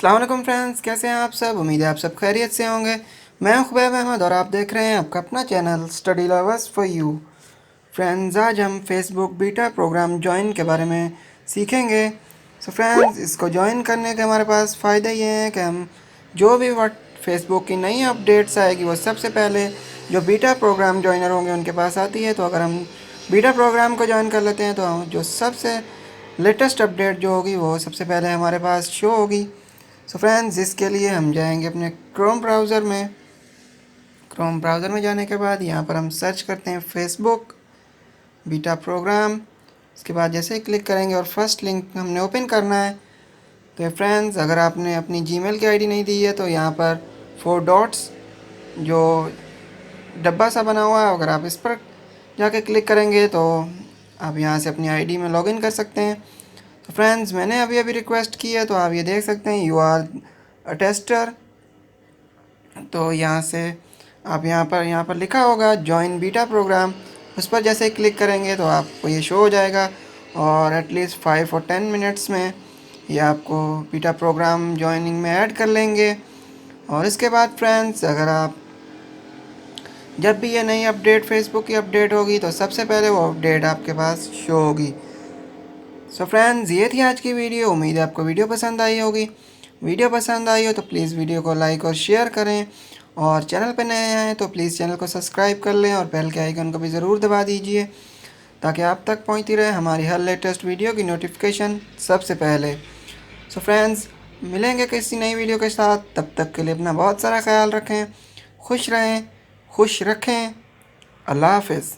अस्सलाम वालेकुम फ्रेंड्स, कैसे हैं आप सब। उम्मीद है आप सब खैरियत से होंगे। मैं हूं खुबैब अहमद और आप देख रहे हैं आपका अपना channel study lovers for you. Friends, आज हम फेसबुक बीटा प्रोग्राम ज्वाइन के बारे में सीखेंगे। सो फ्रेंड्स, इसको ज्वाइन करने के हमारे पास फ़ायदे ये हैं कि हम जो भी फेसबुक की नई अपडेट्स आएगी वो सबसे पहले जो बीटा प्रोग्राम ज्वाइनर होंगे उनके पास आती है। तो अगर हम बीटा प्रोग्राम को ज्वाइन कर लेते हैं तो हम जो सबसे लेटेस्ट अपडेट जो होगी वो सबसे पहले हमारे पास शो होगी। सो फ्रेंड्स, इसके लिए हम जाएंगे अपने क्रोम ब्राउज़र में। क्रोम ब्राउज़र में जाने के बाद यहाँ पर हम सर्च करते हैं फेसबुक बीटा प्रोग्राम। इसके बाद जैसे ही क्लिक करेंगे और फर्स्ट लिंक हमने ओपन करना है। तो फ्रेंड्स, अगर आपने अपनी जीमेल की आईडी नहीं दी है तो यहाँ पर 4 डॉट्स जो डब्बा सा बना हुआ है, अगर आप इस पर जाके क्लिक करेंगे तो आप यहाँ से अपनी आईडी में लॉगिन कर सकते हैं। तो फ्रेंड्स, मैंने अभी अभी रिक्वेस्ट की है तो आप ये देख सकते हैं यू आर अ टेस्टर। तो यहाँ से आप यहाँ पर लिखा होगा जॉइन बीटा प्रोग्राम, उस पर जैसे ही क्लिक करेंगे तो आपको ये शो हो जाएगा और एटलीस्ट 5 और 10 मिनट्स में ये आपको बीटा प्रोग्राम जॉइनिंग में ऐड कर लेंगे। और इसके बाद फ्रेंड्स, अगर आप जब भी ये नई अपडेट फेसबुक की अपडेट होगी तो सबसे पहले वो अपडेट आपके पास शो होगी। सो फ्रेंड्स, ये थी आज की वीडियो। उम्मीद है आपको वीडियो पसंद आई होगी। वीडियो पसंद आई हो तो प्लीज़ वीडियो को लाइक और शेयर करें, और चैनल पर नए आए तो प्लीज़ चैनल को सब्सक्राइब कर लें और बेल के आइकन को भी ज़रूर दबा दीजिए ताकि आप तक पहुंचती रहे हमारी हर लेटेस्ट वीडियो की नोटिफिकेशन सबसे पहले। सो फ्रेंड्स, मिलेंगे किसी नई वीडियो के साथ। तब तक के लिए अपना बहुत सारा ख्याल रखें, खुश रहें, खुश रखें। अल्लाह हाफिज़।